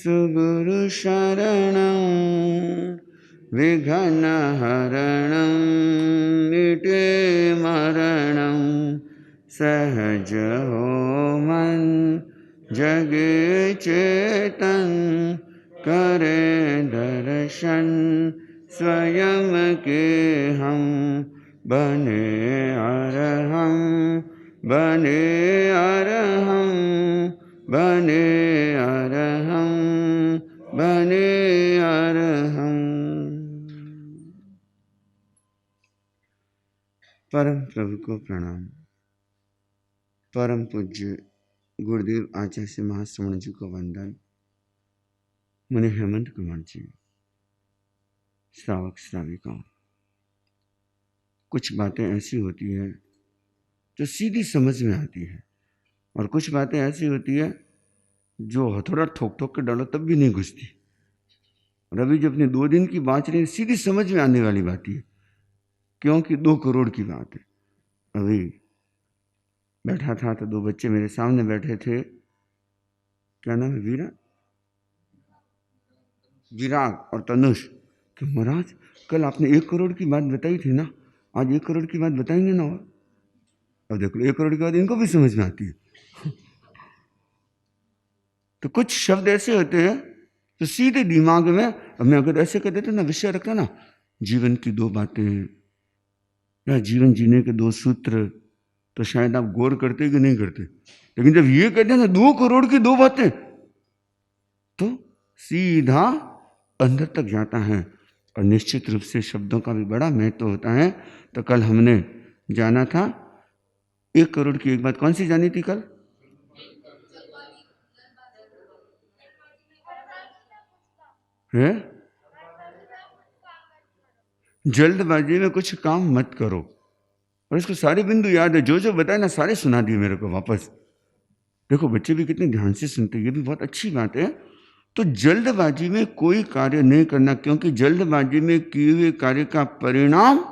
सुगुरु शरणं विघ्न हरणं मिटे मरणं सहज हो मन जगे चेतन करे दर्शन स्वयं के हम बने अरहं बने अरहं बने अरहं बने अरहं। परम प्रभु को प्रणाम। परम पूज्य गुरुदेव आचार्य महाश्रवण जी को वंदन। मुनि हेमंत कुमार जी, श्रावक श्राविकाओं, कुछ बातें ऐसी होती हैं जो सीधी समझ में आती है और कुछ बातें ऐसी होती है जो हथौड़ा ठोक ठोक के डालो तब भी नहीं घुसती। और अभी जो अपने 2 दिन की बात रही सीधी समझ में आने वाली बात है, क्योंकि 2 करोड़ की बात है। अभी बैठा था तो 2 बच्चे मेरे सामने बैठे थे। क्या नाम है? विराग और तनुष। कि महाराज कल आपने 1 करोड़ की बात बताई थी ना, आज 1 करोड़ की बात बताएंगे ना। और अब देखो 1 करोड़ की बात इनको भी समझ में आती है। तो कुछ शब्द ऐसे होते हैं तो सीधे दिमाग में, अब मैं अगर ऐसे कहते थे ना, विषय रखता ना, जीवन की 2 बातें या जीवन जीने के 2 सूत्र, तो शायद आप गौर करते कि नहीं करते। लेकिन जब ये कहते हैं ना 2 करोड़ की 2 बातें, तो सीधा अंदर तक जाता है। और निश्चित रूप से शब्दों का भी बड़ा महत्व होता है। तो कल हमने जाना था 1 करोड़ की 1 बात। कौन सी जानी थी कल? है जल्दबाजी में कुछ काम मत करो। और इसको सारे बिंदु याद है, जो जो बताए ना सारे सुना दिए मेरे को वापस। देखो बच्चे भी कितने ध्यान से सुनते, ये भी बहुत अच्छी बात है। तो जल्दबाजी में कोई कार्य नहीं करना, क्योंकि जल्दबाजी में किए हुए कार्य का परिणाम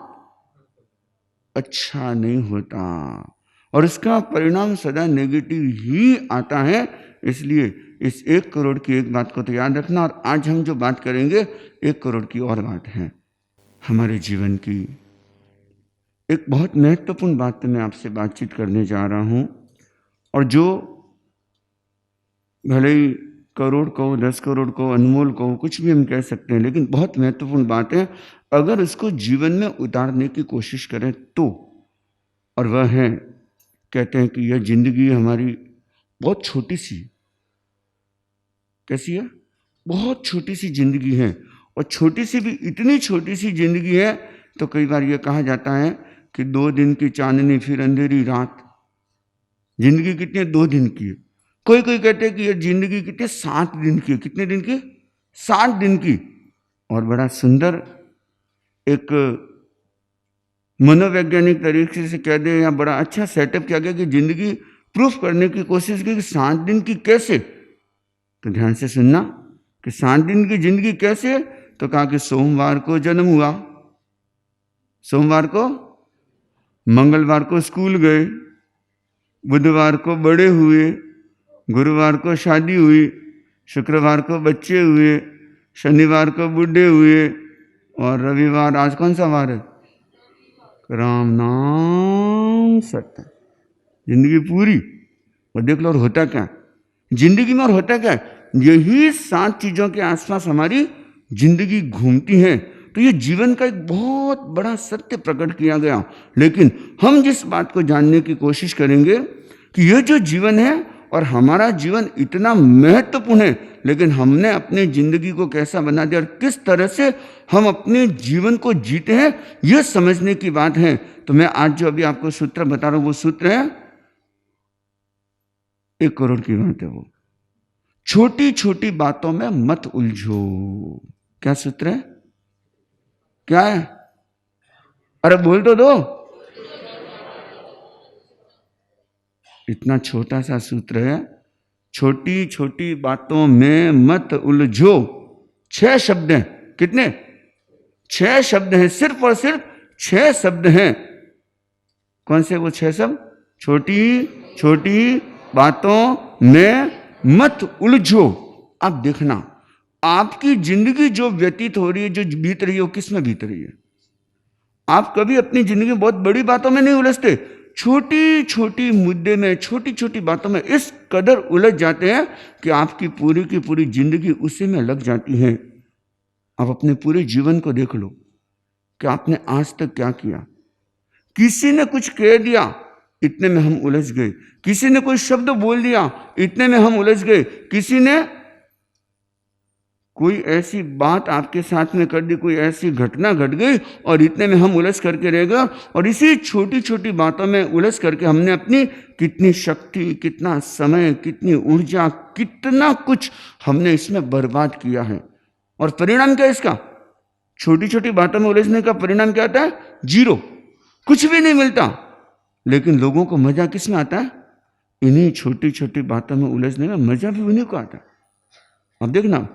अच्छा नहीं होता और इसका परिणाम सदा नेगेटिव ही आता है। इसलिए इस 1 करोड़ की 1 बात को तो याद रखना। और आज हम जो बात करेंगे 1 करोड़ की और बात है। हमारे जीवन की एक बहुत महत्वपूर्ण बात मैं आपसे बातचीत करने जा रहा हूं, और जो भले ही करोड़ को, 10 करोड़ को, अनमोल को, कुछ भी हम कह सकते हैं, लेकिन बहुत महत्वपूर्ण बात है अगर इसको जीवन में उतारने की कोशिश करें तो। और वह है, कहते हैं कि यह जिंदगी हमारी बहुत छोटी सी, कैसी है? बहुत छोटी सी जिंदगी है। और छोटी सी भी इतनी छोटी सी जिंदगी है तो कई बार यह कहा जाता है कि 2 दिन की चांदनी फिर अंधेरी रात। जिंदगी कितनी है? 2 दिन की है। कोई कोई कहते हैं कि यह जिंदगी कितने 7 दिन की है। कितने दिन की? 7 दिन की। और बड़ा सुंदर एक मनोवैज्ञानिक तरीके से कह दे, या बड़ा अच्छा सेटअप किया गया कि जिंदगी प्रूफ करने की कोशिश की कि 7 दिन की कैसे। तो ध्यान से सुनना कि 7 दिन की जिंदगी कैसे। तो कहा कि सोमवार को जन्म हुआ, सोमवार को, मंगलवार को स्कूल गए, बुधवार को बड़े हुए, गुरुवार को शादी हुई, शुक्रवार को बच्चे हुए, शनिवार को बूढ़े हुए, और रविवार, आज कौन सा वार है? राम नाम सत्य। जिंदगी पूरी। और देख लो और होता क्या जिंदगी में, और होता क्या? यही 7 चीजों के आसपास हमारी जिंदगी घूमती है। तो ये जीवन का एक बहुत बड़ा सत्य प्रकट किया गया। लेकिन हम जिस बात को जानने की कोशिश करेंगे कि ये जो जीवन है और हमारा जीवन इतना महत्वपूर्ण है, लेकिन हमने अपने जिंदगी को कैसा बना दिया और किस तरह से हम अपने जीवन को जीते हैं, यह समझने की बात है। तो मैं आज जो अभी आपको सूत्र बता रहा हूं वो सूत्र है 1 करोड़ की बात है। वो छोटी छोटी बातों में मत उलझो। क्या सूत्र है? क्या है? अरे बोल तो दो। इतना छोटा सा सूत्र है, छोटी छोटी बातों में मत उलझो। 6 शब्द हैं। कितने? 6 शब्द हैं। सिर्फ और सिर्फ 6 शब्द हैं। कौन से वो 6 शब्द? छोटी छोटी बातों में मत उलझो। आप देखना, आपकी जिंदगी जो व्यतीत हो रही है, जो बीत रही है, वो किस में बीत रही है? आप कभी अपनी जिंदगी में बहुत बड़ी बातों में नहीं उलझते, छोटी छोटी मुद्दे में, छोटी छोटी बातों में इस कदर उलझ जाते हैं कि आपकी पूरी की पूरी जिंदगी उसी में लग जाती है। आप अपने पूरे जीवन को देख लो कि आपने आज तक क्या किया। किसी ने कुछ कह दिया, इतने में हम उलझ गए। किसी ने कोई शब्द बोल दिया, इतने में हम उलझ गए। किसी ने कोई ऐसी बात आपके साथ में कर दी, कोई ऐसी घटना घट गई और इतने में हम उलझ करके रह गए। और इसी छोटी छोटी बातों में उलझ करके हमने अपनी कितनी शक्ति, कितना समय, कितनी ऊर्जा, कितना कुछ हमने इसमें बर्बाद किया है। और परिणाम क्या है इसका? छोटी छोटी बातों में उलझने का परिणाम क्या आता है? जीरो, कुछ भी नहीं मिलता। लेकिन लोगों को मजा किस में आता है? इन्हीं छोटी छोटी बातों में उलझने में मजा भी उन्हीं को आता है। अब देखना,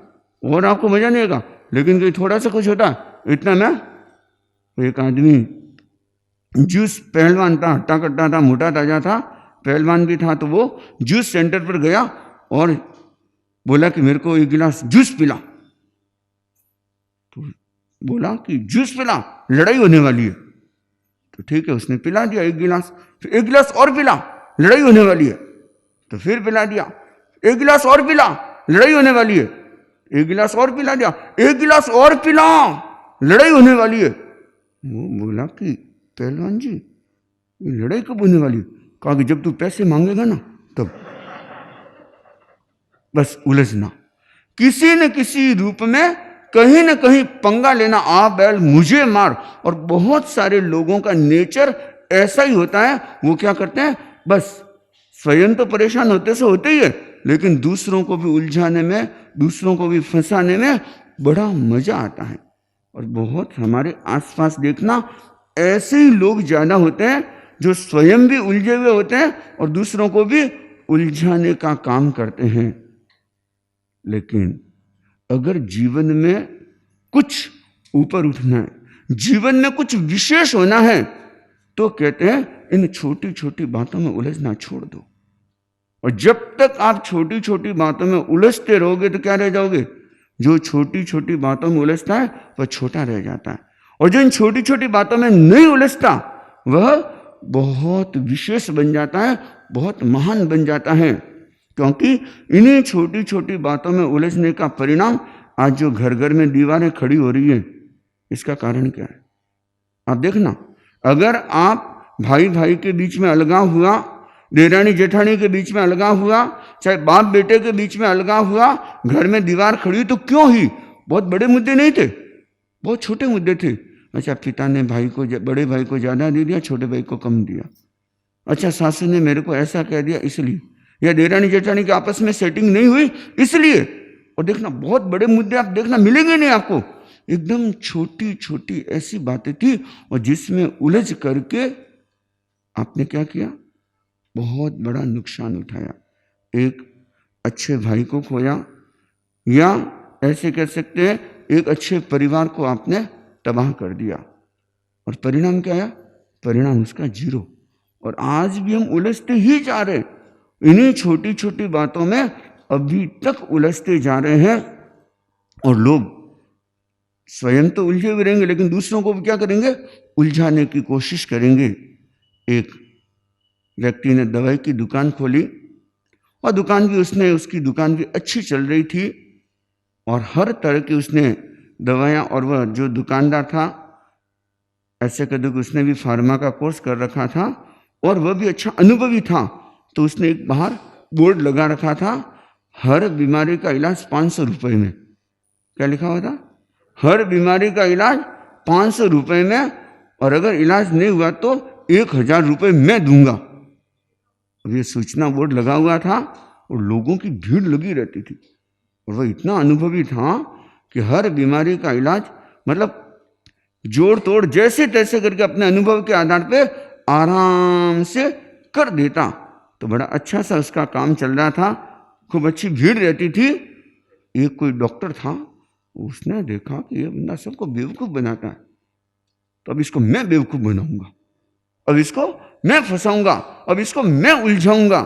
और आपको मजा नहीं आएगा, लेकिन कोई थोड़ा सा कुछ होता इतना में। एक आदमी जूस पहलवान था, हट्टा कट्टा था, मोटा ताजा था, पहलवान भी था, तो वो जूस सेंटर पर गया और बोला कि मेरे को एक गिलास जूस पिला। तो बोला कि जूस पिला, लड़ाई होने वाली है। तो ठीक है, उसने पिला दिया एक गिलास। फिर एक गिलास और पिला, लड़ाई होने वाली है। तो फिर पिला दिया, एक गिलास और पिला, लड़ाई होने वाली है। एक गिलास और पिला दिया, एक गिलास और पिला, लड़ाई होने वाली है। वो बोला कि पहलवान जी, ये लड़ाई कब होने वाली है? कहा कि जब तू पैसे मांगेगा ना तब। बस उलझना, किसी न किसी रूप में कहीं ना कहीं पंगा लेना, आ बैल मुझे मार। और बहुत सारे लोगों का नेचर ऐसा ही होता है। वो क्या करते हैं, बस स्वयं तो परेशान होते से होते ही है, लेकिन दूसरों को भी उलझाने में, दूसरों को भी फंसाने में बड़ा मजा आता है। और बहुत हमारे आसपास देखना, ऐसे ही लोग ज्यादा होते हैं जो स्वयं भी उलझे हुए होते हैं और दूसरों को भी उलझाने का काम करते हैं। लेकिन अगर जीवन में कुछ ऊपर उठना है, जीवन में कुछ विशेष होना है, तो कहते हैं इन छोटी छोटी बातों में उलझना छोड़ दो। और जब तक आप छोटी छोटी बातों में उलझते रहोगे तो क्या रह जाओगे? जो छोटी छोटी बातों में उलझता है वह छोटा रह जाता है, और जो इन छोटी छोटी बातों में नहीं उलझता वह बहुत विशेष बन जाता है, बहुत महान बन जाता है। क्योंकि इन्हीं छोटी छोटी बातों में उलझने का परिणाम आज जो घर घर में दीवारें खड़ी हो रही है, इसका कारण क्या है? आप देखना, अगर आप भाई भाई के बीच में अलगाव हुआ, देरानी जेठानी के बीच में अलगाव हुआ, चाहे बाप बेटे के बीच में अलगाव हुआ, घर में दीवार खड़ी हुई, तो क्यों ही? बहुत बड़े मुद्दे नहीं थे, बहुत छोटे मुद्दे थे। अच्छा, पिता ने भाई को, बड़े भाई को ज्यादा दे दिया, छोटे भाई को कम दिया। अच्छा, सासू ने मेरे को ऐसा कह दिया इसलिए, या देरानी जेठानी के आपस में सेटिंग नहीं हुई इसलिए। और देखना, बहुत बड़े मुद्दे आप देखना मिलेंगे नहीं आपको, एकदम छोटी छोटी ऐसी बातें थी, और जिसमें उलझ करके आपने क्या किया? बहुत बड़ा नुकसान उठाया। एक अच्छे भाई को खोया, या ऐसे कह सकते हैं एक अच्छे परिवार को आपने तबाह कर दिया। और परिणाम क्या आया? परिणाम उसका जीरो। और आज भी हम उलझते ही जा रहे हैं, इन्हीं छोटी छोटी बातों में अभी तक उलझते जा रहे हैं। और लोग स्वयं तो उलझे हुए रहेंगे, लेकिन दूसरों को भी क्या करेंगे? उलझाने की कोशिश करेंगे। एक व्यक्ति ने दवाई की दुकान खोली, और दुकान भी उसकी दुकान भी अच्छी चल रही थी, और हर तरह की उसने दवाइयाँ, और वह जो दुकानदार था ऐसे कहते कि उसने भी फार्मा का कोर्स कर रखा था, और वह भी अच्छा अनुभवी था। तो उसने एक बाहर बोर्ड लगा रखा था, हर बीमारी का इलाज 500 रुपये में। क्या लिखा हुआ था? हर बीमारी का इलाज 500 रुपये में, और अगर इलाज नहीं हुआ तो 1000 रुपये मैं दूंगा। अब ये सूचना बोर्ड लगा हुआ था, और लोगों की भीड़ लगी रहती थी। और वह इतना अनुभवी था कि हर बीमारी का इलाज, मतलब जोड़ तोड़ जैसे तैसे करके अपने अनुभव के आधार पे आराम से कर देता। तो बड़ा अच्छा सा उसका काम चल रहा था, खूब अच्छी भीड़ रहती थी। एक कोई डॉक्टर था, उसने देखा कि ये बंदा सबको बेवकूफ़ बनाता है, तो अब इसको मैं बेवकूफ़ बनाऊंगा, अब इसको मैं फंसाऊंगा, अब इसको मैं उलझाऊंगा।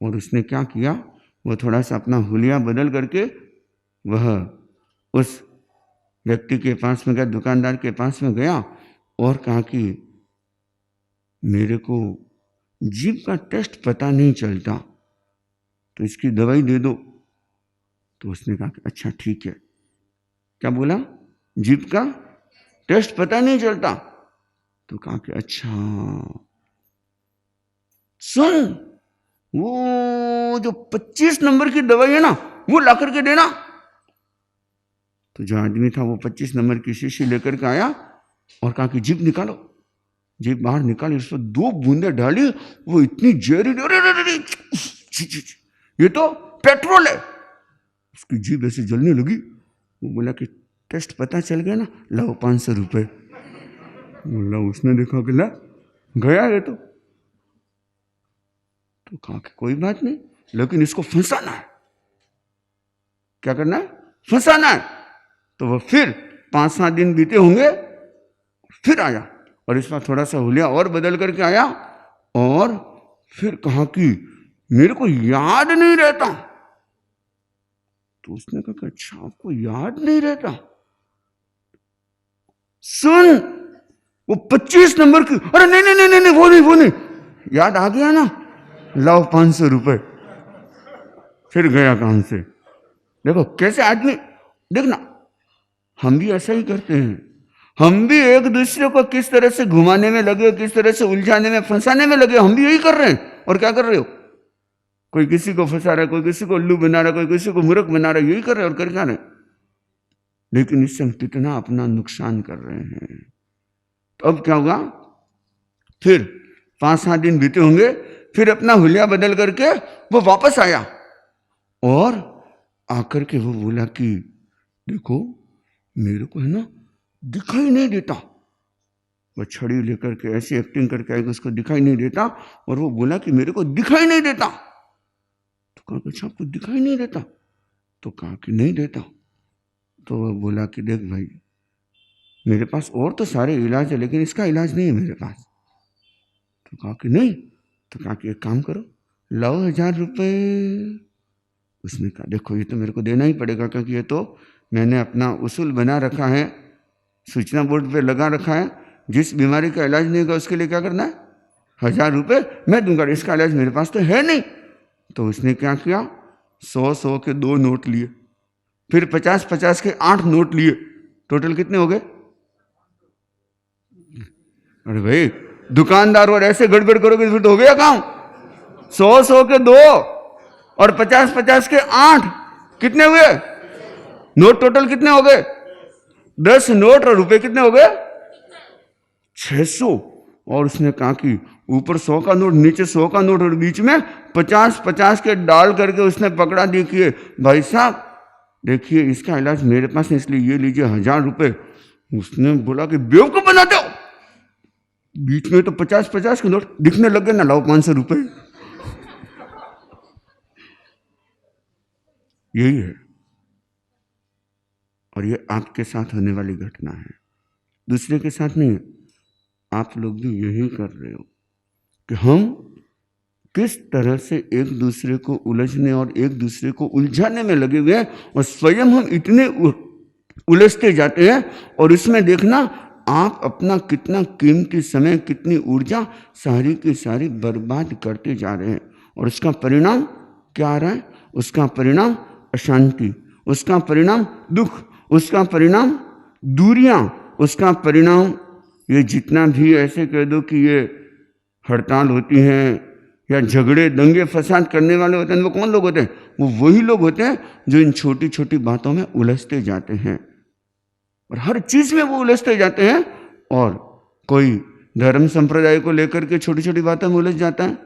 और उसने क्या किया? वो थोड़ा सा अपना हुलिया बदल करके वह उस व्यक्ति के पास में गया, दुकानदार के पास में गया और कहा कि मेरे को जीभ का टेस्ट पता नहीं चलता, तो इसकी दवाई दे दो। तो उसने कहा कि अच्छा ठीक है। क्या बोला? जीभ का टेस्ट पता नहीं चलता। तो कहा कि अच्छा सुन, वो जो 25 नंबर की दवाई है ना, वो ला करके देना। तो जो आदमी था वो 25 नंबर की शीशी लेकर के आया और कहा कि जीभ निकालो। जीभ बाहर निकाली, उस पर 2 बूंदे डाली, वो इतनी जहरीली, ये तो पेट्रोल है। उसकी जीभ ऐसे जलने लगी। वो बोला कि टेस्ट पता चल गया ना, लाओ 500 रुपये। बोला, उसने देखा कि ला गया है तो कहा कि कोई बात नहीं, लेकिन इसको फंसाना है। क्या करना है? फंसाना है। तो वह फिर 5-7 दिन बीते होंगे, फिर आया और इस बार थोड़ा सा हुलिया और बदल करके आया और फिर कहा कि मेरे को याद नहीं रहता। तो उसने कहा कि अच्छा आपको याद नहीं रहता? सुन, वो 25 नंबर की, अरे नहीं नहीं नहीं नहीं, वो नहीं, याद आ गया ना, लाओ 500 रुपये। फिर गया काम से। देखो कैसे आदमी, देखना हम भी ऐसा ही करते हैं। हम भी एक दूसरे को किस तरह से घुमाने में लगे, किस तरह से उलझाने में, फंसाने में लगे, हम भी यही कर रहे हैं। और क्या कर रहे हो? कोई किसी को फंसा रहा है, कोई किसी को उल्लू बना रहा है, कोई किसी को मूर्ख बना रहा है, यही कर रहे हैं। और कर क्या रहे? लेकिन इससे हम कितना अपना नुकसान कर रहे हैं। तो अब क्या होगा? फिर 5-7 दिन बीते होंगे, फिर अपना हुलिया बदल करके वो वापस आया और आकर के वो बोला कि देखो मेरे को है ना दिखाई नहीं देता। वो छड़ी लेकर के ऐसी एक्टिंग करके आएगा, उसको दिखाई नहीं देता। और वो बोला कि मेरे को दिखाई नहीं देता। तो कहा अच्छा आपको दिखाई नहीं देता? तो कहा कि नहीं देता। तो वो बोला कि देख भाई, मेरे पास और तो सारे इलाज है, लेकिन इसका इलाज नहीं है मेरे पास। तो कहा कि नहीं। तो कहा कि एक काम करो, लाओ 1000 रुपये। उसने कहा देखो ये तो मेरे को देना ही पड़ेगा, क्योंकि ये तो मैंने अपना उसूल बना रखा है, सूचना बोर्ड पे लगा रखा है, जिस बीमारी का इलाज नहीं होगा उसके लिए क्या करना है? 1000 रुपये मैं दूंगा, इसका इलाज मेरे पास तो है नहीं। तो उसने क्या किया? 100-100 के 2 नोट लिए, फिर 50-50 के 8 नोट लिए। टोटल कितने हो गए? अरे भाई दुकानदार और ऐसे गड़बड़ करोगे फिर तो हो गया काम। 100-100 के 2 और 50-50 के 8, कितने हुए नोट? टोटल कितने हो गए? 10 नोट और रुपए कितने हो गए? 600। और उसने कहा कि ऊपर 100 का नोट, नीचे 100 का नोट और बीच में 50-50 के डाल करके उसने पकड़ा। देखिए भाई साहब, देखिए इसका इलाज मेरे पास है, इसलिए ये लीजिए 1000 रुपये। उसने बोला कि बेवकूफ बनाते हो, बीच में तो 50-50 के नोट दिखने लगे ना, लाओ 500 रुपये। यही है, और ये आपके साथ होने वाली घटना है, दूसरे के साथ नहीं है। आप लोग भी यही कर रहे हो कि हम किस तरह से एक दूसरे को उलझने और एक दूसरे को उलझाने में लगे हुए हैं, और स्वयं हम इतने उलझते जाते हैं। और इसमें देखना आप अपना कितना कीमती समय, कितनी ऊर्जा सारी की सारी बर्बाद करते जा रहे हैं। और उसका परिणाम क्या आ रहा है? उसका परिणाम अशांति, उसका परिणाम दुख, उसका परिणाम दूरियां, उसका परिणाम ये जितना भी ऐसे कह दो कि ये हड़ताल होती हैं या झगड़े दंगे फसाद करने वाले होते हैं, वो कौन लोग होते हैं? वो वही लोग होते हैं जो इन छोटी छोटी बातों में उलझते जाते हैं, और हर चीज में वो उलझते जाते हैं। और कोई धर्म संप्रदाय को लेकर के छोटी छोटी बातों में उलझ जाता है,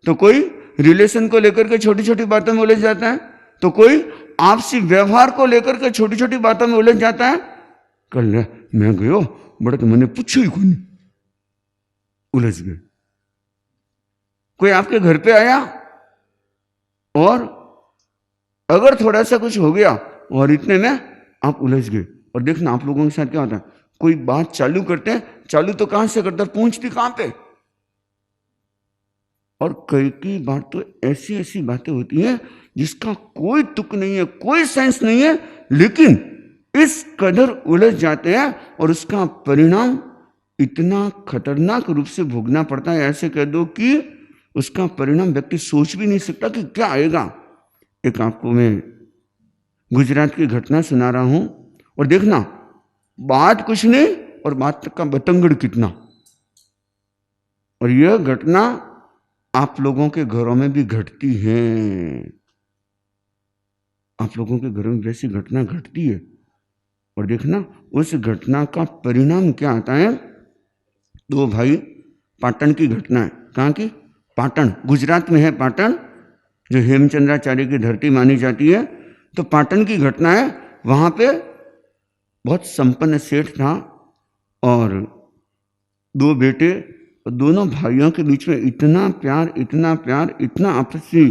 तो कोई रिलेशन को लेकर के छोटी छोटी बातों में उलझ जाता है, तो कोई आपसी व्यवहार को लेकर के छोटी छोटी बातों में उलझ जाता है। कल मैं गयो बड़े तो मैंने पूछो ही कोई नहीं, उलझ गए। कोई आपके घर पे आया और अगर थोड़ा सा कुछ हो गया और इतने में आप उलझ गए। और देखना आप लोगों के साथ क्या होता है, कोई बात चालू करते हैं, चालू तो कहां से करते हैं, पूछती कहां पे, और कई बार तो ऐसी ऐसी बातें होती हैं जिसका कोई तुक नहीं है, कोई सेंस नहीं है, लेकिन इस कदर उलझ जाते हैं और उसका परिणाम इतना खतरनाक रूप से भोगना पड़ता है। ऐसे कह दो कि उसका परिणाम व्यक्ति सोच भी नहीं सकता कि क्या आएगा। एक आपको मैं गुजरात की घटना सुना रहा हूं और देखना, बात कुछ नहीं और बात का बतंगड़ कितना। और यह घटना आप लोगों के घरों में भी घटती है, आप लोगों के घरों में वैसी घटना घटती है। और देखना उस घटना का परिणाम क्या आता है। दो भाई, पाटन की घटना है। कहाँ की? पाटन, गुजरात में है पाटन, जो हेमचंद्राचार्य की धरती मानी जाती है। तो पाटन की घटना है। वहां पे बहुत संपन्न सेठ था और दो बेटे, और दोनों भाइयों के बीच में इतना प्यार, इतना प्यार, इतना आपसी,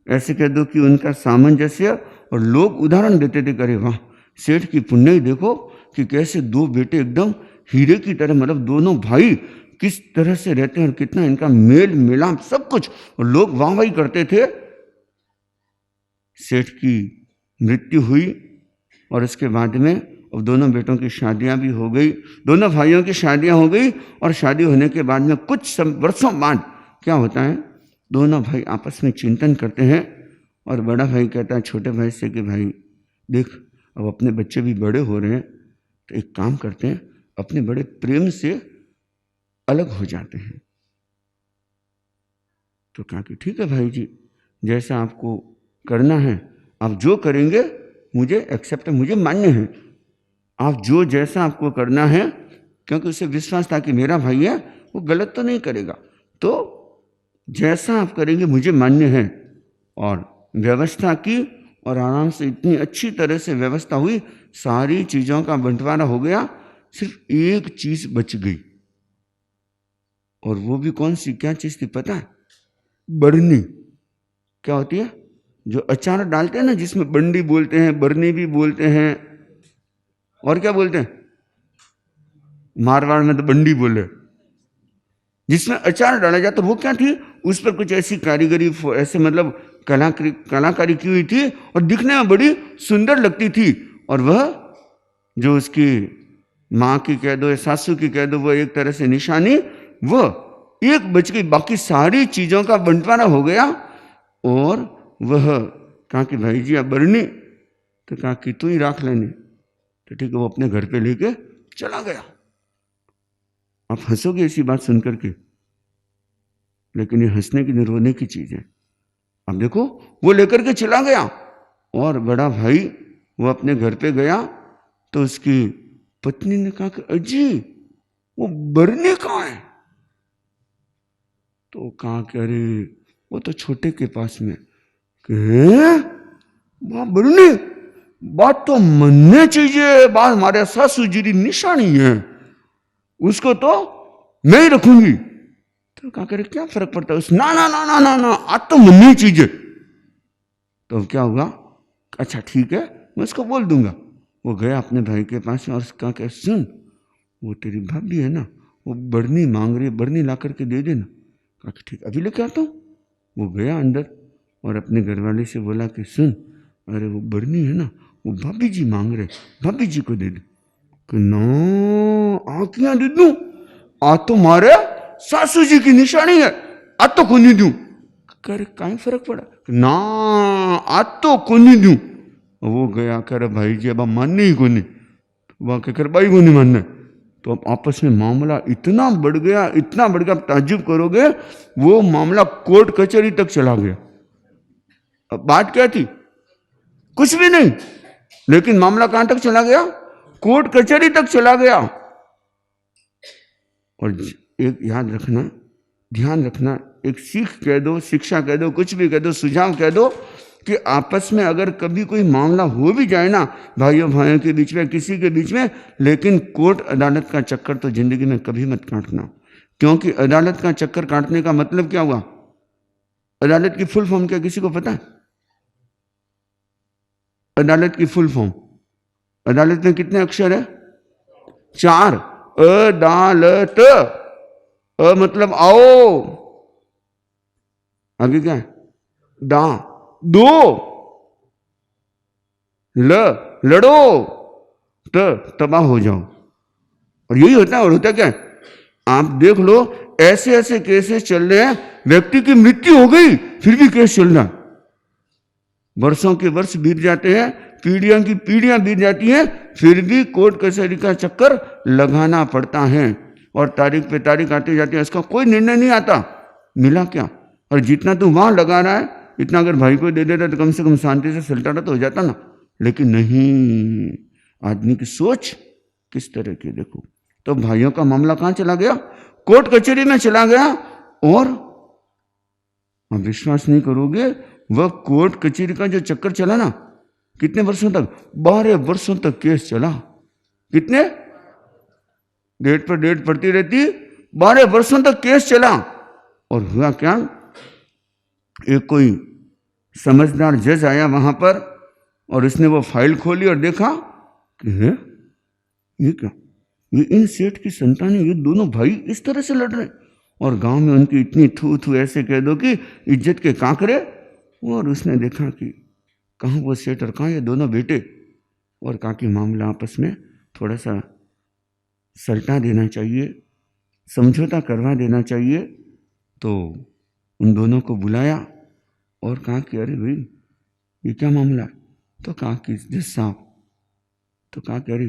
ऐसे कह दो कि उनका सामंजस्य। और लोग उदाहरण देते थे, करे वाह सेठ की पुण्य ही देखो कि कैसे दो बेटे एकदम हीरे की तरह, मतलब दोनों भाई किस तरह से रहते हैं और कितना इनका मेल मिलाप सब कुछ। और लोग वाहवाही करते थे। सेठ की मृत्यु हुई और इसके बाद में अब दोनों बेटों की शादियां भी हो गई, दोनों भाइयों की शादियां हो गई। और शादी होने के बाद में कुछ वर्षों बाद क्या होता है, दोनों भाई आपस में चिंतन करते हैं और बड़ा भाई कहता है छोटे भाई से कि भाई देख, अब अपने बच्चे भी बड़े हो रहे हैं, तो एक काम करते हैं, अपने बड़े प्रेम से अलग हो जाते हैं। तो कहा कि ठीक है भाई जी, जैसा आपको करना है, आप जो करेंगे मुझे एक्सेप्ट है, मुझे मान्य है। आप जो जैसा आपको करना है, क्योंकि उसे विश्वास था कि मेरा भाई है, वो गलत तो नहीं करेगा, तो जैसा आप करेंगे मुझे मान्य है। और व्यवस्था की और आराम से इतनी अच्छी तरह से व्यवस्था हुई, सारी चीज़ों का बंटवारा हो गया, सिर्फ एक चीज़ बच गई। और वो भी कौन सी, क्या चीज़ थी पता है? बरनी। क्या होती है? जो अचार डालते हैं ना, जिसमें बंडी बोलते हैं, बरनी भी बोलते हैं, और क्या बोलते हैं? मारवाड़ में तो बंडी बोले, जिसमें अचार डाला जाता। वो क्या थी? उस पर कुछ ऐसी कारीगरी, ऐसे मतलब कलाकारी की हुई थी और दिखने में बड़ी सुंदर लगती थी। और वह जो उसकी माँ की कह दो या सासू की कह दो, वो एक तरह से निशानी, वह एक बच गई, बाकी सारी चीज़ों का बंटवारा हो गया। और वह कहा कि भाई जी आप बरनी, तो कहा कि तू ही राख लेने। तो ठीक है, वो अपने घर पे लेके चला गया। आप हंसोगे ऐसी बात सुनकर के, लेकिन ये हंसने की नहीं, रोने की चीज़ है। अब देखो, वो लेकर के चला गया और बड़ा भाई वो अपने घर पे गया, तो उसकी पत्नी ने कहा कि अजी वो बरनी कहाँ है? तो कहा कि अरे वो तो छोटे के पास में। वहां बरनी, बात तो मनने चाहिए, बात हमारे सासू जी की निशानी है, उसको तो मैं ही रखूंगी। तो कहा करे क्या फर्क पड़ता है उस, ना ना ना ना ना ना, आज तो मननी चाहिए। तो क्या हुआ? अच्छा ठीक है, मैं उसको बोल दूंगा। वो गया अपने भाई के पास में और उसका क्या, सुन वो तेरी भाभी है ना, वो बरनी मांग रही है, बरनी ला करके दे देना। कहा कि ठीक, अभी लेके आता हूँ। वो गया अंदर और अपने घरवाले से बोला कि सुन, अरे वो बरनी है ना, वो भाभी जी मांग रहे, भाभी जी को दे दे। कि ना, आ क्या दे दूं, आ तो मारे सासू जी की निशानी है, आ तो को नहीं दूं। करे काई फर्क पड़ा? ना, आज तो को नहीं दूं। वो गया करे भाई जी अब मानने ही को नहीं, वह कहकर भाई को नहीं मानना। तो अब आपस में मामला इतना बढ़ गया, इतना बढ़ गया, आप ताज्जुब करोगे, वो मामला कोर्ट कचहरी तक चला गया। अब बात क्या थी? कुछ भी नहीं, लेकिन मामला कहां तक चला गया? कोर्ट कचहरी तक चला गया। और एक याद रखना, ध्यान रखना, एक सीख कह दो, शिक्षा कह दो, कुछ भी कह दो, सुझाव कह दो, कि आपस में अगर कभी कोई मामला हो भी जाए ना, भाइयों भाइयों के बीच में, किसी के बीच में, लेकिन कोर्ट अदालत का चक्कर तो जिंदगी में कभी मत काटना। क्योंकि अदालत का चक्कर काटने का मतलब क्या हुआ? अदालत की फुल फॉर्म क्या किसी को पता है? अदालत की फुल फॉर्म, अदालत में कितने अक्षर है? 4। अदालत, अ मतलब आओ, आगे क्या है? डा, दो, लड़ो, तबाह हो जाओ। और यही होता है। और होता क्या है? आप देख लो, ऐसे ऐसे केसेस चल रहे हैं, व्यक्ति की मृत्यु हो गई फिर भी केस चल रहा, वर्षों के वर्ष बीत जाते हैं, पीढ़ियों की पीढ़ियां बीत जाती हैं, फिर भी कोर्ट कचहरी का चक्कर लगाना पड़ता है और तारीख पे तारीख आती जाती है, इसका कोई निर्णय नहीं आता। मिला क्या? और जितना तू वहां लगा रहा है, इतना अगर भाई को दे देता तो कम से कम शांति से सलटाना तो हो जाता ना। लेकिन नहीं, आदमी की सोच किस तरह की देखो। तो भाइयों का मामला कहां चला गया? कोर्ट कचहरी में चला गया। और आप विश्वास नहीं करोगे, वह कोर्ट कचहरी का जो चक्कर चला ना, कितने वर्षों तक? 12 वर्षों तक केस चला। कितने? डेट पर डेट पड़ती रहती, 12 वर्षों तक केस चला। और हुआ क्या? एक कोई समझदार जज आया वहां पर और उसने वो फाइल खोली और देखा कि है ये क्या, ये इन सेठ की संतान है, ये दोनों भाई इस तरह से लड़ रहे, और गांव में उनकी इतनी थू थू ऐसे कह दो कि इज्जत के कांकरे। और उसने देखा कि कहाँ वो सेठ और कहाँ ये दोनों बेटे, और कहा कि मामला आपस में थोड़ा सा सलटा देना चाहिए, समझौता करवा देना चाहिए। तो उन दोनों को बुलाया और कहा कि अरे भाई ये क्या मामला है? तो कहा कि जज साहब, तो कहा कि अरे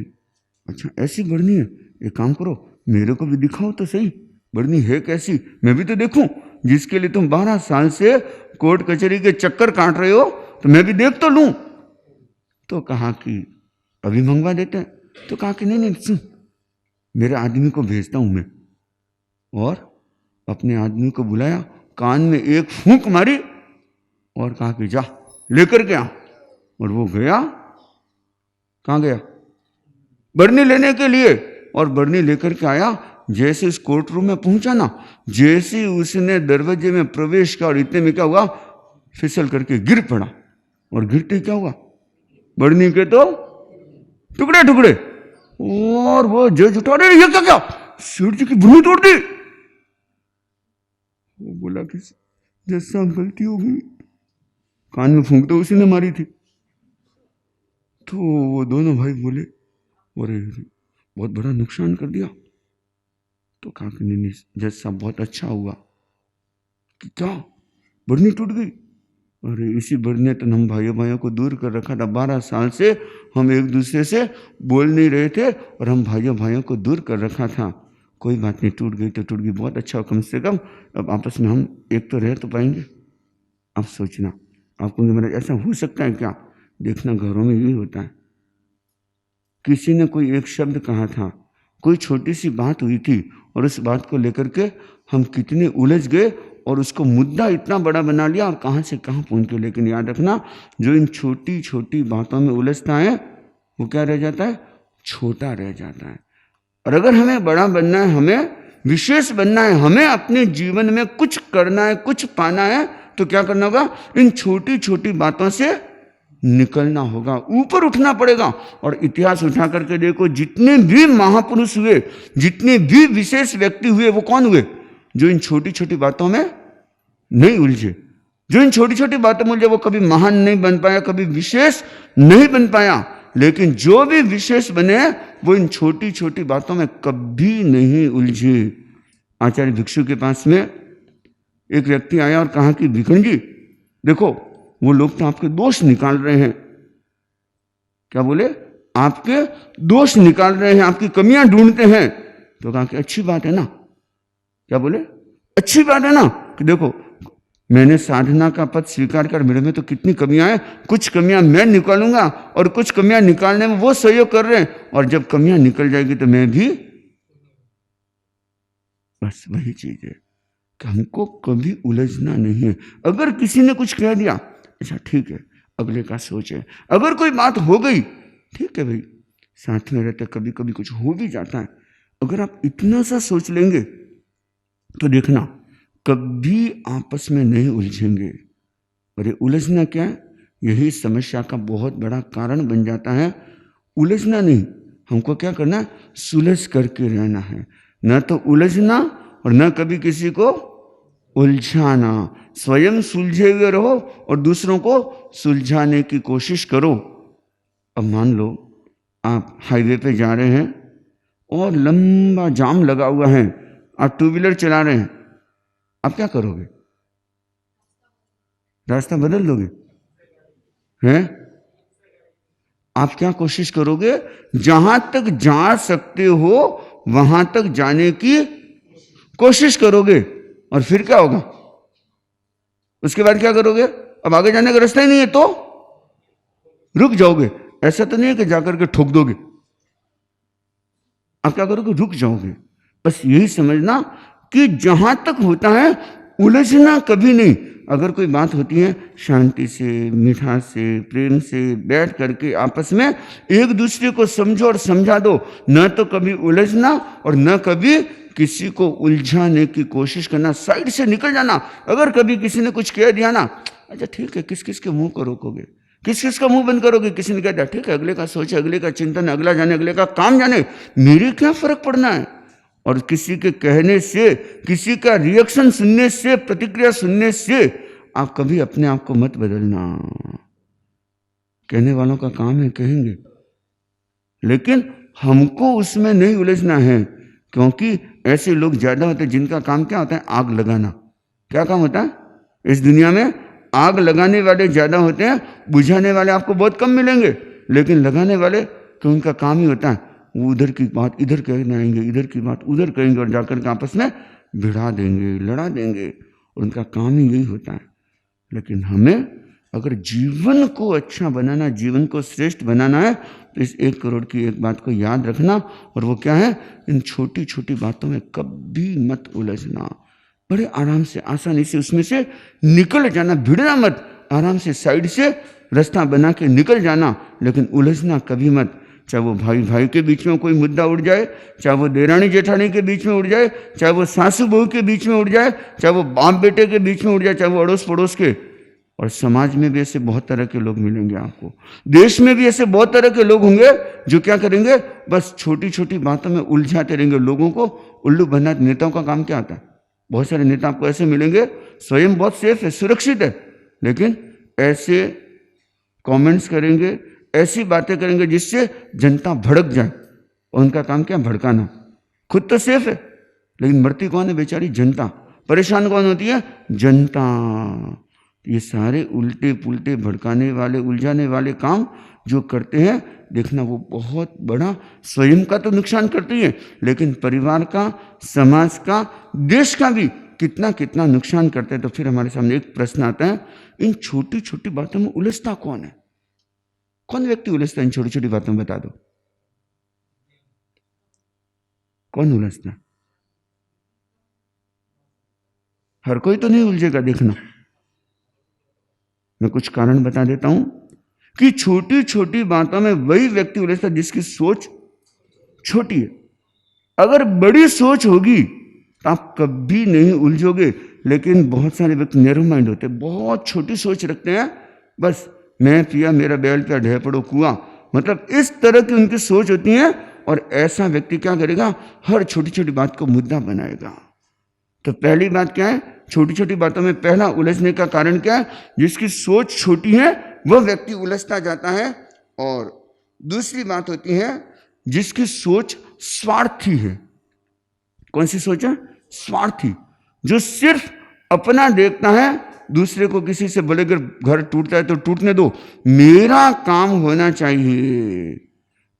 अच्छा ऐसी बढ़नी है, एक काम करो मेरे को भी दिखाओ तो सही, बढ़नी है कैसी, मैं भी तो देखूं, जिसके लिए तुम 12 साल से कोर्ट कचहरी के चक्कर काट रहे हो, तो मैं भी देख तो लूं। तो कहा कि अभी मंगवा देते हैं। तो कहा कि नहीं सुन, मेरे आदमी को भेजता हूं मैं। और अपने आदमी को बुलाया, कान में एक फूंक मारी और कहा कि जा लेकर के आ। और वो गया, कहाँ गया? बरनी लेने के लिए। और बरनी लेकर के आया। जैसे इस कोर्ट रूम में पहुंचा ना, जैसे उसने दरवाजे में प्रवेश किया और इतने में क्या हुआ, फिसल करके गिर पड़ा। और गिरते क्या हुआ, बरनी के तो टुकड़े टुकड़े। और वो जज उठा, रहे ये क्या, सेठ जी की बरनी तोड़ दी। वो बोला कि जज साहब गलती हो गई, कान में फूंक तो उसी ने मारी थी। तो वो दोनों भाई बोले अरे बहुत बड़ा नुकसान कर दिया। तो कहा कि नहीं जज साहब बहुत अच्छा हुआ। कि क्या, बरनी टूट गई? अरे इसी बरनी ने तो हम भाइयों को दूर कर रखा था, 12 साल से हम एक दूसरे से बोल नहीं रहे थे और हम भाइयों को दूर कर रखा था। कोई बात नहीं, टूट गई तो टूट गई, बहुत अच्छा हो, कम से कम अब आपस में हम एक तो रह तो पाएंगे। अब सोचना, आपको मेरा ऐसा हो सकता है क्या? देखना घरों में यही होता है। किसी ने कोई एक शब्द कहा था, कोई छोटी सी बात हुई थी और उस बात को लेकर के हम कितने उलझ गए और उसको मुद्दा इतना बड़ा बना लिया और कहाँ से कहाँ पहुँच गए। लेकिन याद रखना, जो इन छोटी छोटी बातों में उलझता है वो क्या रह जाता है? छोटा रह जाता है। और अगर हमें बड़ा बनना है, हमें विशेष बनना है, हमें अपने जीवन में कुछ करना है, कुछ पाना है, तो क्या करना होगा? इन छोटी छोटी बातों से निकलना होगा, ऊपर उठना पड़ेगा। और इतिहास उठा करके देखो, जितने भी महापुरुष हुए, जितने भी विशेष व्यक्ति हुए, वो कौन हुए? जो इन छोटी छोटी बातों में नहीं उलझे। जो इन छोटी छोटी बातों में उलझे वो कभी महान नहीं बन पाया, कभी विशेष नहीं बन पाया। लेकिन जो भी विशेष बने वो इन छोटी छोटी बातों में कभी नहीं उलझे। आचार्य भिक्षु के पास में एक व्यक्ति आया और कहा कि भिक्षु जी देखो, वो लोग तो आपके दोष निकाल रहे हैं। क्या बोले? आपके दोष निकाल रहे हैं, आपकी कमियां ढूंढते हैं। तो कहा कि अच्छी बात है ना। क्या बोले? अच्छी बात है ना कि देखो मैंने साधना का पद स्वीकार कर, मेरे में तो कितनी कमियां हैं, कुछ कमियां मैं निकालूंगा और कुछ कमियां निकालने में वो सहयोग कर रहे हैं, और जब कमियां निकल जाएगी तो मैं भी। बस वही चीज है कि हमको कभी उलझना नहीं है। अगर किसी ने कुछ कह दिया, अच्छा ठीक है, अगले का सोच है। अगर कोई बात हो गई, ठीक है भाई, साथ में रहते कभी कभी कुछ हो भी जाता है। अगर आप इतना सा सोच लेंगे तो देखना कभी आपस में नहीं उलझेंगे। और ये उलझना क्या है? यही समस्या का बहुत बड़ा कारण बन जाता है। उलझना नहीं, हमको क्या करना है? सुलझ करके रहना है। न तो उलझना और न कभी किसी को उलझाना। स्वयं सुलझे हुए रहो और दूसरों को सुलझाने की कोशिश करो। अब मान लो आप हाईवे पे जा रहे हैं और लंबा जाम लगा हुआ है, आप टू व्हीलर चला रहे हैं, आप क्या करोगे? रास्ता बदल दोगे? हैं? आप क्या कोशिश करोगे? जहां तक जा सकते हो वहां तक जाने की कोशिश करोगे। और फिर क्या होगा? उसके बाद क्या करोगे? अब आगे जाने का रास्ता ही नहीं है तो रुक जाओगे। ऐसा तो नहीं है कि जाकर के ठोक दोगे। आप क्या करोगे? रुक जाओगे। बस यही समझना कि जहां तक होता है उलझना कभी नहीं। अगर कोई बात होती है शांति से, मिठास से, प्रेम से बैठ करके आपस में एक दूसरे को समझो और समझा दो। न तो कभी उलझना और न कभी किसी को उलझाने की कोशिश करना। साइड से निकल जाना। अगर कभी किसी ने कुछ कह दिया ना, अच्छा ठीक है, किस किस के मुंह को रोकोगे? किस किस का मुंह बंद करोगे? किसी ने कह दिया, ठीक है, अगले का सोच, अगले का चिंतन, अगला जाने, अगले का काम जाने, मेरे क्या फर्क पड़ना है? और किसी के कहने से, किसी का रिएक्शन सुनने से, प्रतिक्रिया सुनने से आप कभी अपने आप को मत बदलना। कहने वालों का काम है, कहेंगे, लेकिन हमको उसमें नहीं उलझना है। क्योंकि ऐसे लोग ज्यादा होते हैं जिनका काम क्या होता है? आग लगाना। क्या काम होता है इस दुनिया में? आग लगाने वाले ज्यादा होते हैं, बुझाने वाले आपको बहुत कम मिलेंगे। लेकिन लगाने वाले तो उनका काम ही होता है, वो उधर की बात इधर कहने आएंगे, इधर की बात उधर कहेंगे और जाकर के आपस में भिड़ा देंगे, लड़ा देंगे। उनका काम ही यही होता है। लेकिन हमें अगर जीवन को अच्छा बनाना, जीवन को श्रेष्ठ बनाना है तो इस 1 करोड़ की एक बात को याद रखना। और वो क्या है? इन छोटी छोटी बातों में कभी मत उलझना। बड़े आराम से, आसानी से उसमें से निकल जाना। भिड़ना मत, आराम से साइड से रास्ता बना के निकल जाना, लेकिन उलझना कभी मत। चाहे वो भाई भाई के बीच में कोई मुद्दा उड़ जाए, चाहे वो देरानी जेठानी के बीच में उड़ जाए, चाहे वो सासू बहू के बीच में उड़ जाए, चाहे वो बाप बेटे के बीच में उड़ जाए, चाहे वो अड़ोस पड़ोस के। और समाज में भी ऐसे बहुत तरह के लोग मिलेंगे आपको। देश में भी ऐसे बहुत तरह के लोग होंगे जो क्या करेंगे? बस छोटी छोटी बातों में उलझाते रहेंगे, लोगों को उल्लू बना। नेताओं का काम क्या होता है? बहुत सारे नेता आपको ऐसे मिलेंगे, स्वयं बहुत सेफ है, सुरक्षित है, लेकिन ऐसे कमेंट्स करेंगे, ऐसी बातें करेंगे जिससे जनता भड़क जाए। और उनका काम क्या? भड़काना। खुद तो सेफ है, लेकिन मरती कौन है? बेचारी जनता। परेशान कौन होती है? जनता। ये सारे उल्टे पुल्टे भड़काने वाले, उलझाने वाले काम जो करते हैं, देखना वो बहुत बड़ा स्वयं का तो नुकसान करती है, लेकिन परिवार का, समाज का, देश का भी कितना कितना नुकसान करते हैं। तो फिर हमारे सामने एक प्रश्न आता है, इन छोटी छोटी बातों में उलझता कौन है? कौन व्यक्ति उलझता है इन छोटी छोटी बातों में? बता दो, कौन उलझता है? हर कोई तो नहीं उलझेगा। देखना, मैं कुछ कारण बता देता हूं कि छोटी छोटी बातों में वही व्यक्ति उलझता है जिसकी सोच छोटी है। अगर बड़ी सोच होगी तो आप कभी नहीं उलझोगे। लेकिन बहुत सारे व्यक्ति नैरो माइंड होते हैं, बहुत छोटी सोच रखते हैं। बस मैं पिया, मेरा बैल पिया, ढह पड़ो कुआं, मतलब इस तरह की उनकी सोच होती है। और ऐसा व्यक्ति क्या करेगा? हर छोटी छोटी बात को मुद्दा बनाएगा। तो पहली बात क्या है? छोटी छोटी बातों में पहला उलझने का कारण क्या है? जिसकी सोच छोटी है वह व्यक्ति उलझता जाता है। और दूसरी बात होती है जिसकी सोच स्वार्थी है। कौन सी सोच है? स्वार्थी, जो सिर्फ अपना देखता है, दूसरे को किसी से बोले अगर घर टूटता है तो टूटने दो, मेरा काम होना चाहिए।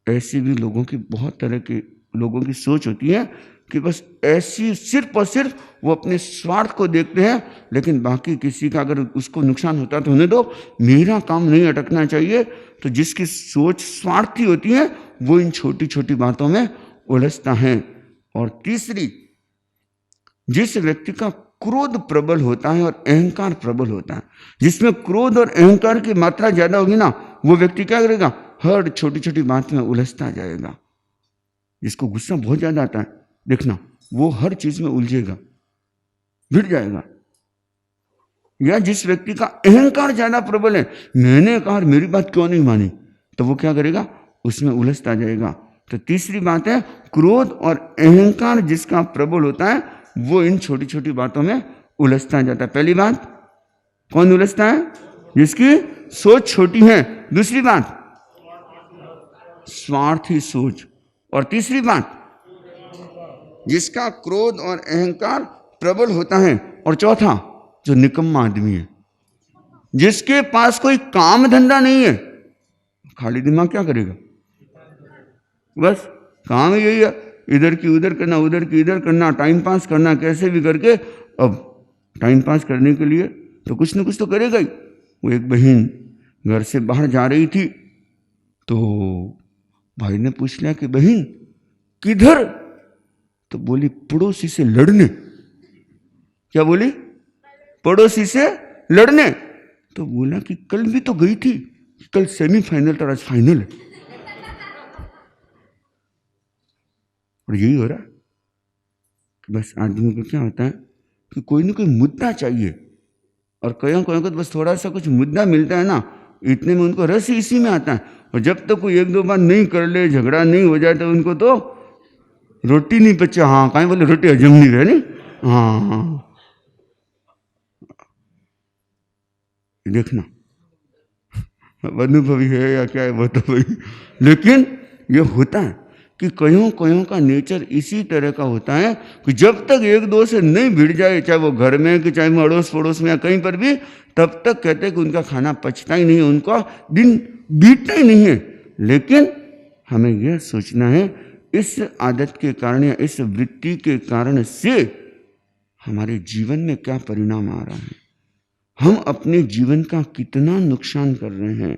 ऐसे भी लोगों की, बहुत तरह के लोगों की सोच होती है कि बस ऐसी सिर्फ और सिर्फ वो अपने स्वार्थ को देखते हैं, लेकिन बाकी किसी का अगर उसको नुकसान होता तो होने दो, मेरा काम नहीं अटकना चाहिए। तो जिसकी सोच स्वार्थी होती है वो इन छोटी छोटी बातों में उलझता है। और तीसरी, जिस व्यक्ति का क्रोध प्रबल होता है और अहंकार प्रबल होता है, जिसमें क्रोध और अहंकार की मात्रा ज्यादा होगी ना, वो व्यक्ति क्या करेगा? हर छोटी छोटी बात में उलझता जाएगा। जिसको गुस्सा बहुत ज्यादा आता है, देखना वो हर चीज में उलझेगा, भिड़ जाएगा। या जिस व्यक्ति का अहंकार ज्यादा प्रबल है, मैंने कहा मेरी बात क्यों नहीं मानी, तो वो क्या करेगा? उसमें उलझता जाएगा। तो तीसरी बात है, क्रोध और अहंकार जिसका प्रबल होता है वो इन छोटी छोटी बातों में उलझता जाता है। पहली बात, कौन उलझता है? जिसकी सोच छोटी है। दूसरी बात, स्वार्थी सोच। और तीसरी बात, जिसका क्रोध और अहंकार प्रबल होता है। और चौथा, जो निकम्मा आदमी है, जिसके पास कोई काम धंधा नहीं है, खाली दिमाग क्या करेगा? बस काम यही है, इधर की उधर करना, उधर की इधर करना, टाइम पास करना कैसे भी करके। अब टाइम पास करने के लिए तो कुछ न कुछ तो करेगा ही। वो एक बहन घर से बाहर जा रही थी, तो भाई ने पूछ लिया कि बहन किधर? तो बोली पड़ोसी से लड़ने। क्या बोली? पड़ोसी से लड़ने। तो बोला कि कल भी तो गई थी, कल सेमीफाइनल था, आज फाइनल है। और यही हो रहा कि बस आदमी को क्या होता है कि कोई ना कोई मुद्दा चाहिए, और कहीं को तो बस थोड़ा सा कुछ मुद्दा मिलता है ना, इतने में उनको रस इसी में आता है। और जब तक कोई एक दो बार नहीं कर ले, झगड़ा नहीं हो जाए, तो उनको तो रोटी नहीं पचे। हाँ कहीं बोले रोटी हजम नहीं रहे नहीं। हाँ देखना अनुभवी है या क्या है वो तो भाई, लेकिन ये होता है कि कईयों का नेचर इसी तरह का होता है कि जब तक एक दो से नहीं भिड़ जाए, चाहे वो घर में कि चाहे अड़ोस पड़ोस में या कहीं पर भी, तब तक कहते हैं कि उनका खाना पचता ही नहीं है, उनका दिन बीतता ही नहीं है। लेकिन हमें यह सोचना है इस आदत के कारण या इस वृत्ति के कारण से हमारे जीवन में क्या परिणाम आ रहा है, हम अपने जीवन का कितना नुकसान कर रहे हैं।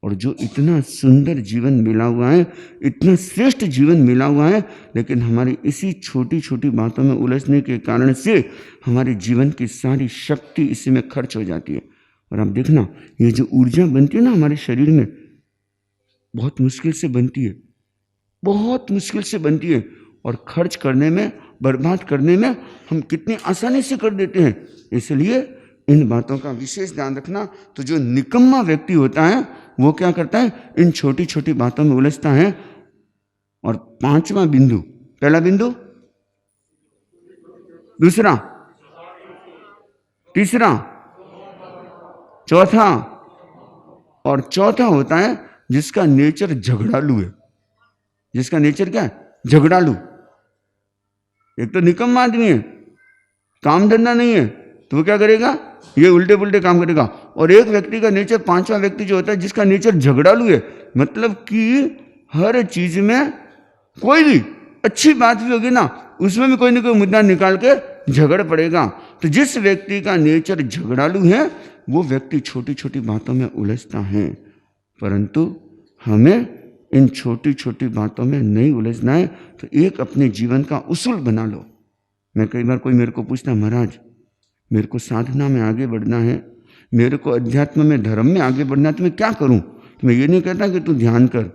और जो इतना सुंदर जीवन मिला हुआ है, इतना श्रेष्ठ जीवन मिला हुआ है, लेकिन हमारी इसी छोटी छोटी बातों में उलझने के कारण से हमारे जीवन की सारी शक्ति इसी में खर्च हो जाती है। और आप देखना, ये जो ऊर्जा बनती है ना हमारे शरीर में, बहुत मुश्किल से बनती है, बहुत मुश्किल से बनती है। और खर्च करने में, बर्बाद करने में हम कितनी आसानी से कर देते हैं। इसलिए इन बातों का विशेष ध्यान रखना। तो जो निकम्मा व्यक्ति होता है वो क्या करता है? इन छोटी छोटी बातों में उलझता है। और पांचवा बिंदु, पहला बिंदु, दूसरा, तीसरा, चौथा, और चौथा होता है जिसका नेचर झगड़ालू है। जिसका नेचर क्या है? झगड़ालू। एक तो निकम्मा आदमी है, काम धंधा नहीं है, तो वो क्या करेगा? ये उल्टे पुल्टे काम करेगा। और एक व्यक्ति का नेचर, पांचवा व्यक्ति जो होता है जिसका नेचर झगड़ालू है, मतलब कि हर चीज में कोई भी अच्छी बात भी होगी ना, उसमें भी कोई ना कोई मुद्दा निकाल के झगड़ पड़ेगा। तो जिस व्यक्ति का नेचर झगड़ालू है वो व्यक्ति छोटी छोटी बातों में उलझता है। परंतु हमें इन छोटी छोटी बातों में नहीं उलझना है। तो एक अपने जीवन का उसूल बना लो। मैं कई बार, कोई मेरे को पूछता, महाराज मेरे को साधना में आगे बढ़ना है, मेरे को अध्यात्म में, धर्म में आगे बढ़ना है, तो मैं क्या करूं? तो मैं ये नहीं कहता कि तू ध्यान कर,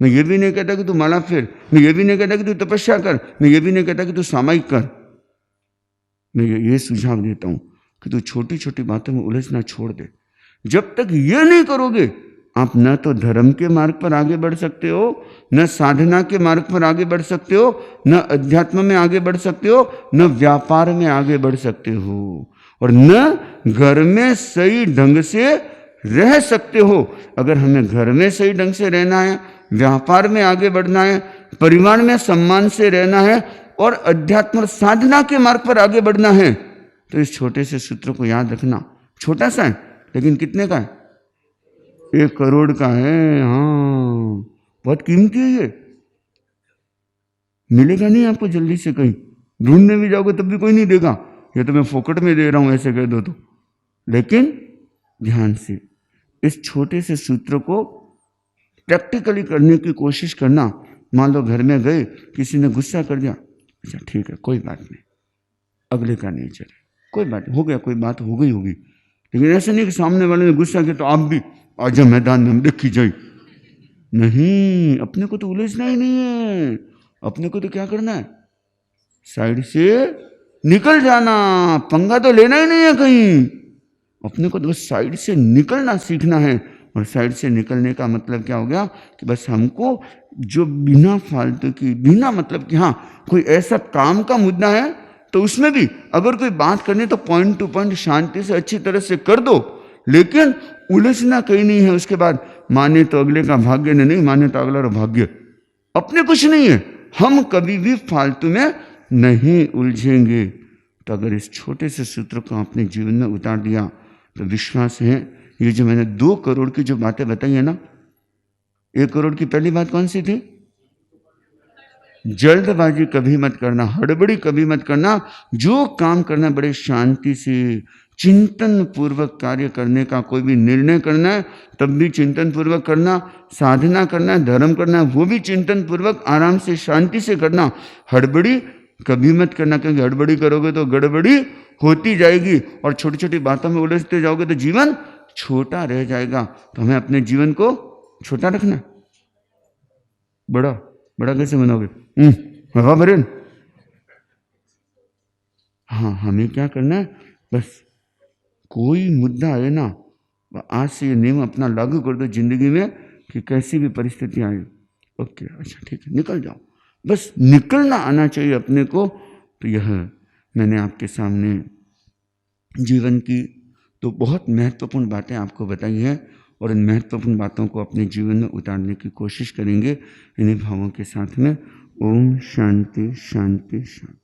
मैं ये भी नहीं कहता कि तू माला फेर, मैं ये भी नहीं कहता कि तू तपस्या कर, मैं ये भी नहीं कहता कि तू सामायिक कर। मैं ये सुझाव देता हूं कि तू छोटी छोटी बातों में उलझना छोड़ दे। जब तक ये नहीं करोगे, आप न तो धर्म के मार्ग पर आगे बढ़ सकते हो, न साधना के मार्ग पर आगे बढ़ सकते हो, न अध्यात्म में आगे बढ़ सकते हो, न व्यापार में आगे बढ़ सकते हो, और न घर में सही ढंग से रह सकते हो। अगर हमें घर में सही ढंग से रहना है, व्यापार में आगे बढ़ना है, परिवार में सम्मान से रहना है, और अध्यात्म और साधना के मार्ग पर आगे बढ़ना है, तो इस छोटे से सूत्र को याद रखना। छोटा सा है लेकिन कितने का है? 1 करोड़ का है। हाँ, बहुत कीमती है। ये मिलेगा नहीं आपको जल्दी से, कहीं ढूंढने भी जाओगे तब भी कोई नहीं देगा। ये तो मैं फोकट में दे रहा हूं ऐसे कह दो तो। लेकिन ध्यान से इस छोटे से सूत्र को प्रैक्टिकली करने की कोशिश करना। मान लो घर में गए, किसी ने गुस्सा कर दिया, अच्छा ठीक है कोई बात नहीं, अगले का नेचर है, कोई बात हो गया, कोई बात हो गई होगी। लेकिन ऐसा नहीं कि सामने वाले ने गुस्सा किया तो आप भी आजा मैदान में, हम देखी जाए। नहीं, अपने को तो उलझना ही नहीं है। अपने को तो क्या करना है? साइड से निकल जाना, पंगा तो लेना ही नहीं है कहीं। अपने को तो बस साइड से निकलना सीखना है। और साइड से निकलने का मतलब क्या हो गया कि बस हमको जो बिना फालतू की, बिना मतलब कि हाँ कोई ऐसा काम का मुद्दा है तो उसमें भी अगर कोई बात करनी तो पॉइंट टू पॉइंट शांति से अच्छी तरह से कर दो, लेकिन उलझना कहीं नहीं है। उसके बाद माने तो अगले का भाग्य, नहीं माने तो अगला भाग्य, अपने कुछ नहीं है। हम कभी भी फालतू में नहीं उलझेंगे। तो अगर इस छोटे से सूत्र को अपने जीवन में उतार दिया तो विश्वास है, ये जो मैंने 2 करोड़ की जो बातें बताई है ना, 1 करोड़ की पहली बात कौन सी थी? जल्दबाजी कभी मत करना, हड़बड़ी कभी मत करना। जो काम करना बड़े शांति से चिंतन पूर्वक कार्य करने का, कोई भी निर्णय करना है तब भी चिंतन पूर्वक करना, साधना करना है, धर्म करना है, वो भी चिंतन पूर्वक आराम से शांति से करना। हड़बड़ी कभी मत करना, क्योंकि हड़बड़ी करोगे तो गड़बड़ी होती जाएगी और छोटी छोटी बातों में उलझते जाओगे तो जीवन छोटा रह जाएगा। तो हमें अपने जीवन को छोटा रखना, बड़ा बड़ा कैसे बनाओगे? हवा भरे। हाँ, हमें क्या करना है, बस कोई मुद्दा आए ना, आज से ये नियम अपना लागू कर दो जिंदगी में कि कैसी भी परिस्थिति आए, ओके अच्छा ठीक है निकल जाओ, बस निकलना आना चाहिए अपने को। तो यह मैंने आपके सामने जीवन की तो बहुत महत्वपूर्ण बातें आपको बताई हैं और इन महत्वपूर्ण बातों को अपने जीवन में उतारने की कोशिश करेंगे इन्हीं भावों के साथ में। ओम शांति शांति शांति।